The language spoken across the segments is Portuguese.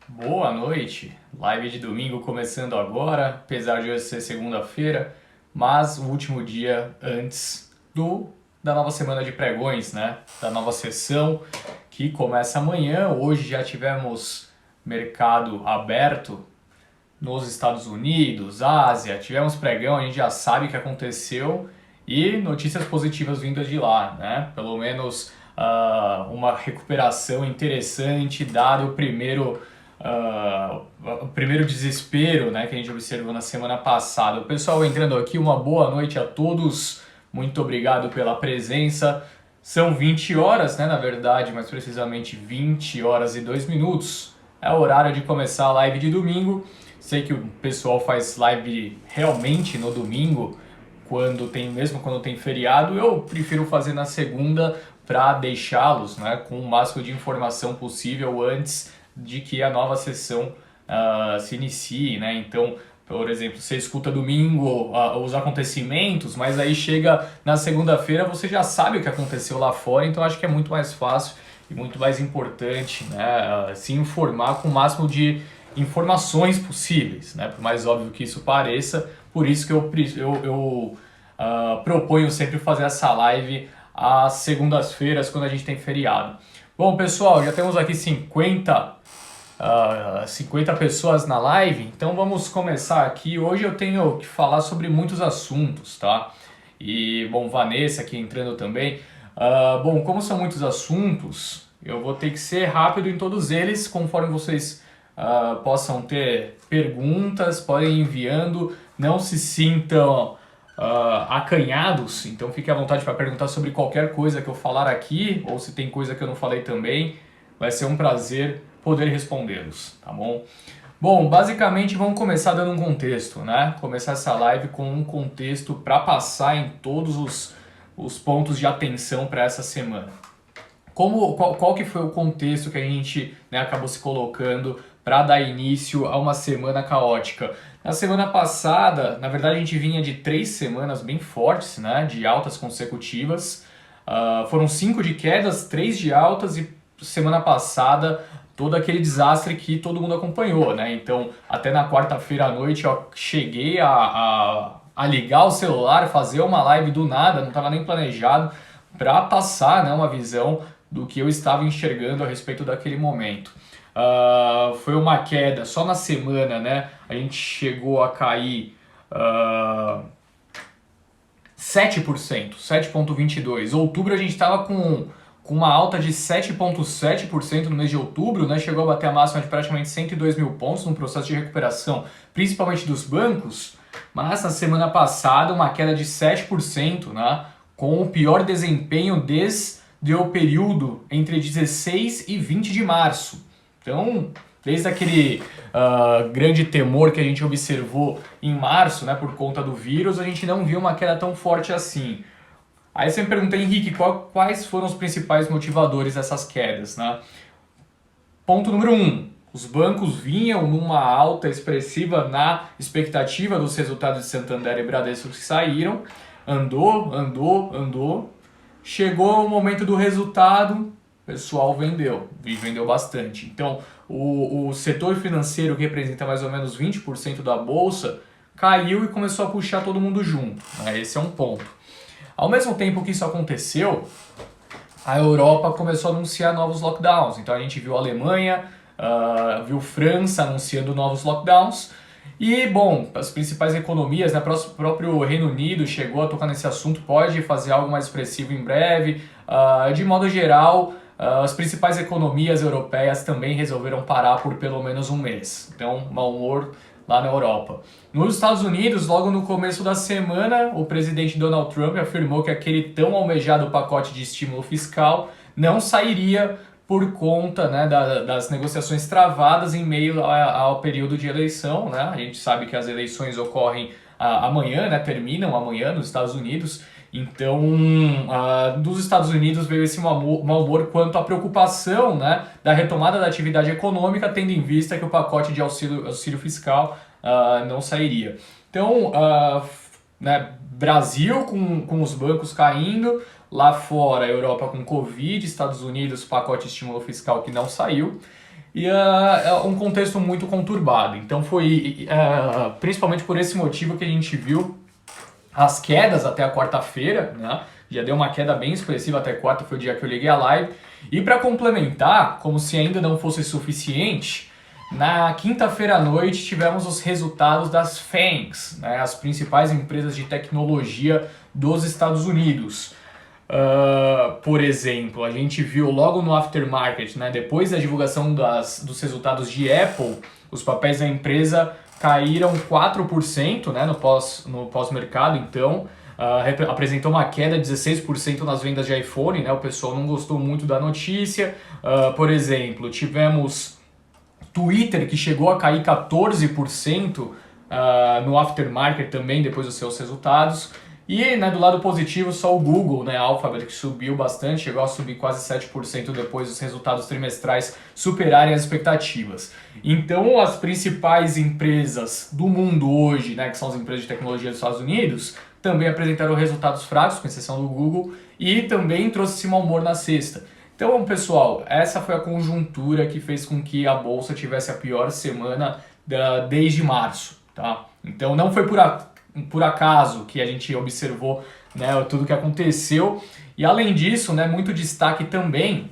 Boa noite, live de domingo começando agora, apesar de hoje ser segunda-feira, mas o último dia antes da nova semana de pregões, né? Da nova sessão que começa amanhã. Hoje já tivemos mercado aberto nos Estados Unidos, Ásia, tivemos pregão, a gente já sabe o que aconteceu e notícias positivas vindas de lá, né? Pelo menos uma recuperação interessante, dado o primeiro desespero, né, que a gente observou na semana passada. O pessoal entrando aqui, uma boa noite a todos, muito obrigado pela presença. São 20 horas, né, na verdade, mais precisamente 20 horas e 2 minutos. É o horário de começar a live de domingo. Sei que o pessoal faz live realmente no domingo, mesmo quando tem feriado. Eu prefiro fazer na segunda para deixá-los, né, com o máximo de informação possível antes de que a nova sessão se inicie, né? Então, por exemplo, você escuta domingo os acontecimentos, mas aí chega na segunda-feira você já sabe o que aconteceu lá fora, então acho que é muito mais fácil e muito mais importante, né, se informar com o máximo de informações possíveis, né? Por mais óbvio que isso pareça, por isso que eu proponho sempre fazer essa live às segundas-feiras, quando a gente tem feriado. Bom, pessoal, já temos aqui 50 pessoas na live, então vamos começar aqui. Hoje eu tenho que falar sobre muitos assuntos, tá? E, bom, Vanessa aqui entrando também. Bom, como são muitos assuntos, eu vou ter que ser rápido em todos eles, conforme vocês possam ter perguntas, podem ir enviando, não se sintam acanhados, então fique à vontade para perguntar sobre qualquer coisa que eu falar aqui, ou se tem coisa que eu não falei também, vai ser um prazer poder respondê-los, tá bom? Bom, basicamente vamos começar dando um contexto, né? Começar essa live com um contexto para passar em todos os pontos de atenção para essa semana. Qual que foi o contexto que a gente, né, acabou se colocando para dar início a uma semana caótica? Na semana passada, na verdade, a gente vinha de 3 semanas bem fortes, né, de altas consecutivas. Foram 5 de quedas, 3 de altas e semana passada todo aquele desastre que todo mundo acompanhou, né? Então, até na quarta-feira à noite eu cheguei a ligar o celular, fazer uma live do nada, não estava nem planejado, para passar, né, uma visão do que eu estava enxergando a respeito daquele momento. Foi uma queda só na semana, né? A gente chegou a cair 7%, 7,22%. Outubro a gente estava com uma alta de 7,7% no mês de outubro, né? Chegou a bater a máxima de praticamente 102 mil pontos num processo de recuperação, principalmente dos bancos, mas na semana passada uma queda de 7%, né? Com o pior desempenho desde o período entre 16 e 20 de março. Então, desde aquele grande temor que a gente observou em março, né, por conta do vírus, a gente não viu uma queda tão forte assim. Aí você me pergunta, Henrique, quais foram os principais motivadores dessas quedas, né? Ponto número 1. Os bancos vinham numa alta expressiva na expectativa dos resultados de Santander e Bradesco que saíram. Andou. Chegou o momento do resultado, o pessoal vendeu bastante. Então, o setor financeiro, que representa mais ou menos 20% da bolsa, caiu e começou a puxar todo mundo junto, né? Esse é um ponto. Ao mesmo tempo que isso aconteceu, a Europa começou a anunciar novos lockdowns. Então a gente viu a Alemanha, viu França anunciando novos lockdowns. E, bom, as principais economias, né, o próprio Reino Unido chegou a tocar nesse assunto, pode fazer algo mais expressivo em breve. De modo geral, as principais economias europeias também resolveram parar por pelo menos um mês. Então, mau humor lá na Europa. Nos Estados Unidos, logo no começo da semana, o presidente Donald Trump afirmou que aquele tão almejado pacote de estímulo fiscal não sairia por conta, né, das negociações travadas em meio ao período de eleição, né? A gente sabe que as eleições ocorrem amanhã, né, terminam amanhã nos Estados Unidos. Então, dos Estados Unidos veio esse mau humor quanto à preocupação, né, da retomada da atividade econômica, tendo em vista que o pacote de auxílio fiscal não sairia. Então, né, Brasil com os bancos caindo, lá fora Europa com Covid, Estados Unidos pacote de estímulo fiscal que não saiu. e é um contexto muito conturbado. Então foi principalmente por esse motivo que a gente viu as quedas até a quarta-feira, né? Já deu uma queda bem expressiva até quarta, foi o dia que eu liguei a live. E para complementar, como se ainda não fosse suficiente, na quinta-feira à noite tivemos os resultados das FANGs, né? As principais empresas de tecnologia dos Estados Unidos. Por exemplo, a gente viu logo no aftermarket, né, depois da divulgação dos resultados de Apple, os papéis da empresa caíram 4%, né, no pós-mercado, então apresentou uma queda de 16% nas vendas de iPhone, né, o pessoal não gostou muito da notícia. Por exemplo, tivemos Twitter, que chegou a cair 14% no aftermarket também, depois dos seus resultados. E, né, do lado positivo, só o Google, né, a Alphabet, que subiu bastante, chegou a subir quase 7% depois dos resultados trimestrais superarem as expectativas. Então, as principais empresas do mundo hoje, né, que são as empresas de tecnologia dos Estados Unidos, também apresentaram resultados fracos, com exceção do Google, e também trouxe esse mau humor na sexta. Então, pessoal, essa foi a conjuntura que fez com que a Bolsa tivesse a pior semana desde março, tá? Então, não foi por acaso que a gente observou, né, tudo que aconteceu. E além disso, né, muito destaque também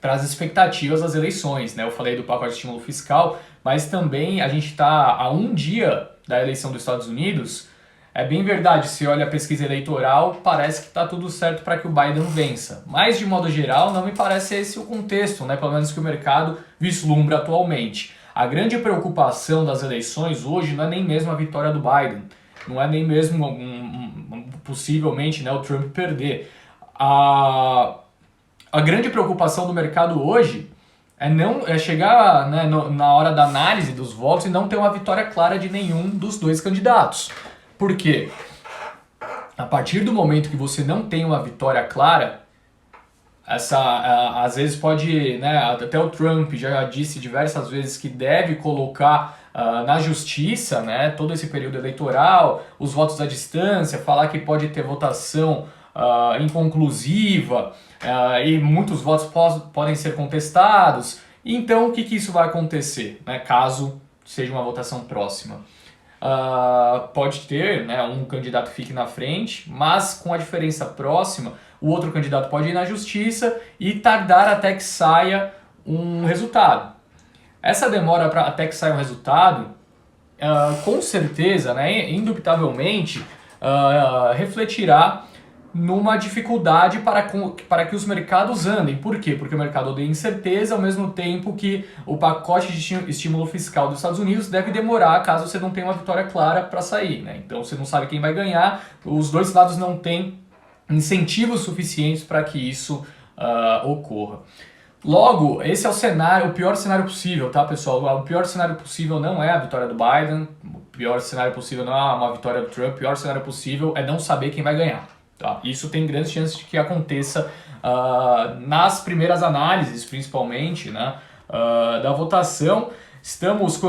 para as expectativas das eleições, né? Eu falei do pacote de estímulo fiscal, mas também a gente está a um dia da eleição dos Estados Unidos. É bem verdade, se olha a pesquisa eleitoral, parece que está tudo certo para que o Biden vença. Mas, de modo geral, não me parece esse o contexto, né? Pelo menos que o mercado vislumbra atualmente. A grande preocupação das eleições hoje não é nem mesmo a vitória do Biden. Não é nem mesmo possivelmente, né, o Trump perder. A grande preocupação do mercado hoje é chegar, né, na hora da análise dos votos e não ter uma vitória clara de nenhum dos dois candidatos. Por quê? A partir do momento que você não tem uma vitória clara, às vezes pode, né, até o Trump já disse diversas vezes que deve colocar na justiça, né, todo esse período eleitoral, os votos à distância, falar que pode ter votação inconclusiva e muitos votos podem ser contestados. Então, o que isso vai acontecer, né, caso seja uma votação próxima? Pode ter, né, um candidato fique na frente, mas com a diferença próxima, o outro candidato pode ir na justiça e tardar até que saia um resultado. Essa demora até que saia um resultado, com certeza, né, indubitavelmente, refletirá numa dificuldade para que os mercados andem. Por quê? Porque o mercado odeia incerteza, ao mesmo tempo que o pacote de estímulo fiscal dos Estados Unidos deve demorar caso você não tenha uma vitória clara para sair, né? Então você não sabe quem vai ganhar, os dois lados não têm incentivos suficientes para que isso ocorra. Logo, esse é o pior cenário possível, tá, pessoal? O pior cenário possível não é a vitória do Biden, o pior cenário possível não é uma vitória do Trump, o pior cenário possível é não saber quem vai ganhar. Tá? Isso tem grandes chances de que aconteça nas primeiras análises, principalmente, né, da votação.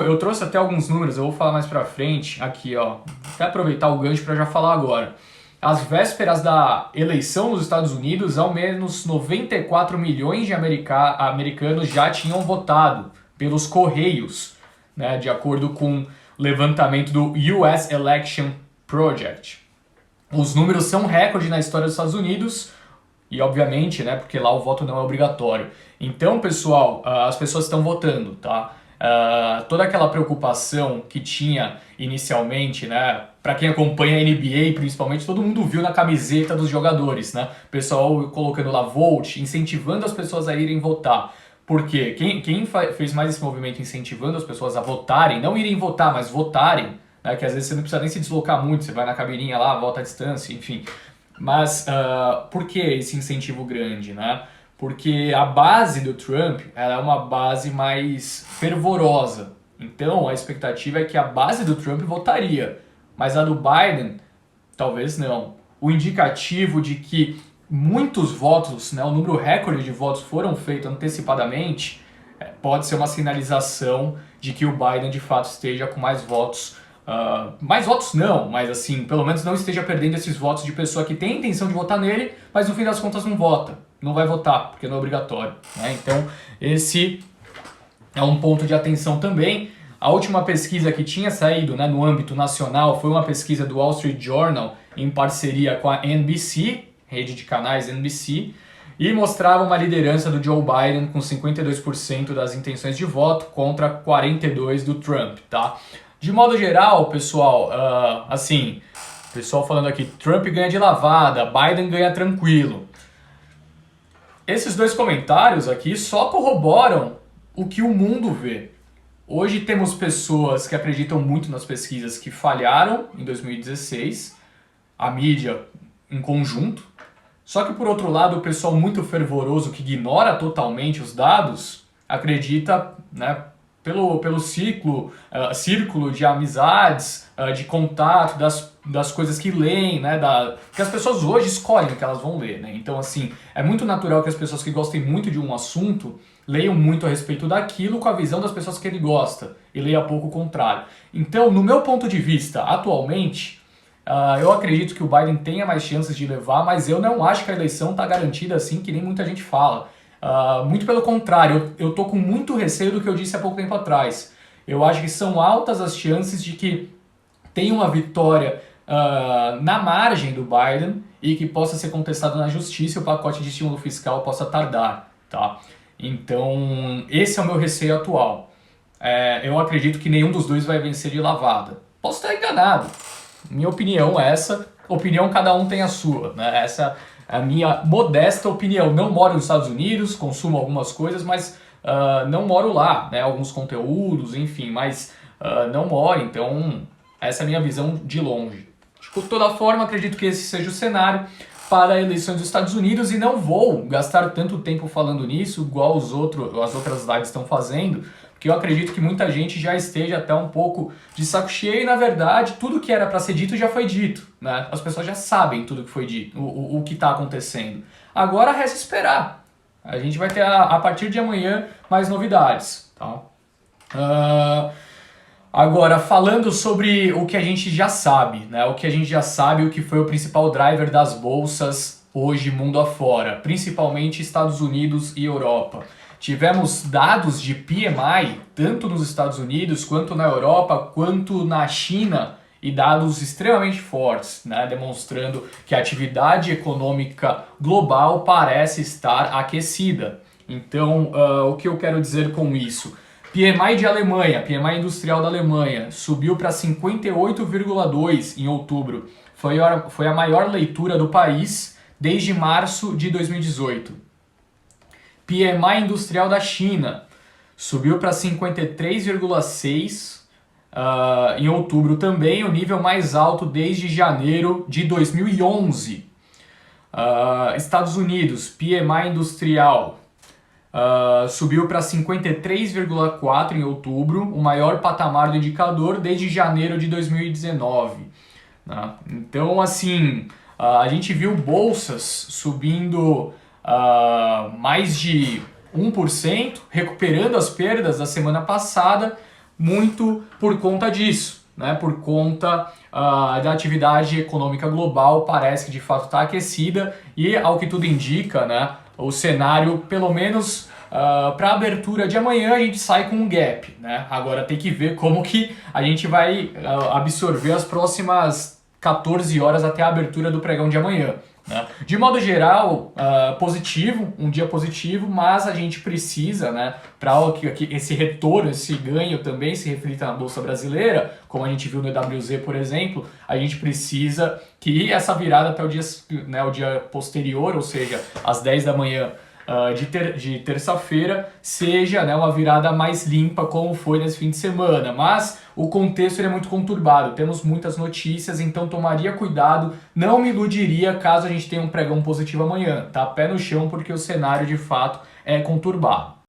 Eu trouxe até alguns números, eu vou falar mais pra frente, aqui, ó, até aproveitar o gancho para já falar agora. Às vésperas da eleição nos Estados Unidos, ao menos 94 milhões de americanos já tinham votado pelos Correios, né, de acordo com o levantamento do US Election Project. Os números são recorde na história dos Estados Unidos e, obviamente, né, porque lá o voto não é obrigatório. Então, pessoal, as pessoas estão votando, tá? Toda aquela preocupação que tinha inicialmente, né, para quem acompanha a NBA, principalmente, todo mundo viu na camiseta dos jogadores, né? O pessoal colocando lá vote, incentivando as pessoas a irem votar. Por quê? Quem fez mais esse movimento incentivando as pessoas a votarem, não irem votar, mas votarem, né, que às vezes você não precisa nem se deslocar muito, você vai na cabininha lá, vota à distância, enfim. Mas por que esse incentivo grande, né? Porque a base do Trump ela é uma base mais fervorosa. Então a expectativa é que a base do Trump votaria, mas a do Biden talvez não. O indicativo de que muitos votos, né, o número recorde de votos foram feitos antecipadamente, pode ser uma sinalização de que o Biden de fato esteja com mais votos. Mais votos não, mas assim, pelo menos não esteja perdendo esses votos de pessoa que tem a intenção de votar nele, mas no fim das contas não vota, não vai votar, porque não é obrigatório, né? Então esse é um ponto de atenção também. A última pesquisa que tinha saído, né, no âmbito nacional foi uma pesquisa do Wall Street Journal em parceria com a NBC, rede de canais NBC, e mostrava uma liderança do Joe Biden com 52% das intenções de voto contra 42% do Trump, tá? De modo geral, pessoal, assim, pessoal falando aqui, Trump ganha de lavada, Biden ganha tranquilo. Esses dois comentários aqui só corroboram o que o mundo vê. Hoje temos pessoas que acreditam muito nas pesquisas que falharam em 2016, a mídia em conjunto. Só que por outro lado, o pessoal muito fervoroso que ignora totalmente os dados, acredita, né, pelo círculo de amizades, de contato, das coisas que leem, né, porque as pessoas hoje escolhem o que elas vão ler, né? Então, assim, é muito natural que as pessoas que gostem muito de um assunto leiam muito a respeito daquilo com a visão das pessoas que ele gosta e leia pouco o contrário. Então, no meu ponto de vista, atualmente, eu acredito que o Biden tenha mais chances de levar, mas eu não acho que a eleição está garantida assim, que nem muita gente fala. Muito pelo contrário, eu tô com muito receio do que eu disse há pouco tempo atrás. Eu acho que são altas as chances de que tenha uma vitória na margem do Biden e que possa ser contestado na justiça e o pacote de estímulo fiscal possa tardar, tá? Então, esse é o meu receio atual. Eu acredito que nenhum dos dois vai vencer de lavada. Posso estar enganado. Minha opinião é essa. Opinião, cada um tem a sua, né? Essa é a minha modesta opinião. Não moro nos Estados Unidos, consumo algumas coisas, mas não moro lá, né? Alguns conteúdos, enfim, mas não moro, então essa é a minha visão de longe. De toda forma, acredito que esse seja o cenário para eleições dos Estados Unidos e não vou gastar tanto tempo falando nisso, igual as outras lives estão fazendo, porque eu acredito que muita gente já esteja até um pouco de saco cheio e, na verdade, tudo que era para ser dito já foi dito, né? As pessoas já sabem tudo que foi dito, o que está acontecendo. Agora resta esperar. A gente vai ter, a partir de amanhã, mais novidades, tá? Agora, falando sobre o que a gente já sabe, né? O que a gente já sabe, o que foi o principal driver das bolsas hoje mundo afora, principalmente Estados Unidos e Europa. Tivemos dados de PMI, tanto nos Estados Unidos, quanto na Europa, quanto na China, e dados extremamente fortes, né? Demonstrando que a atividade econômica global parece estar aquecida. Então, o que eu quero dizer com isso? PMI de Alemanha, PMI industrial da Alemanha, subiu para 58,2 em outubro. Foi a maior leitura do país desde março de 2018. PMI industrial da China subiu para 53,6 em outubro também, o nível mais alto desde janeiro de 2011. Estados Unidos, PMI industrial subiu para 53,4 em outubro, o maior patamar do indicador desde janeiro de 2019. Né? Então, assim, a gente viu bolsas subindo mais de 1%, recuperando as perdas da semana passada, muito por conta disso, né? Por conta da atividade econômica global, parece que de fato está aquecida e, ao que tudo indica, né, o cenário, pelo menos para a abertura de amanhã, a gente sai com um gap, né? Agora tem que ver como que a gente vai absorver as próximas 14 horas até a abertura do pregão de amanhã. Né? De modo geral, positivo, um dia positivo, mas a gente precisa, né, para que esse retorno, esse ganho também se reflita na Bolsa Brasileira, como a gente viu no EWZ, por exemplo, a gente precisa que essa virada até o dia posterior, ou seja, às 10 da manhã de terça-feira, seja, né, uma virada mais limpa como foi nesse fim de semana, mas o contexto ele é muito conturbado, temos muitas notícias, então tomaria cuidado, não me iludiria caso a gente tenha um pregão positivo amanhã, tá? Pé no chão, porque o cenário de fato é conturbado.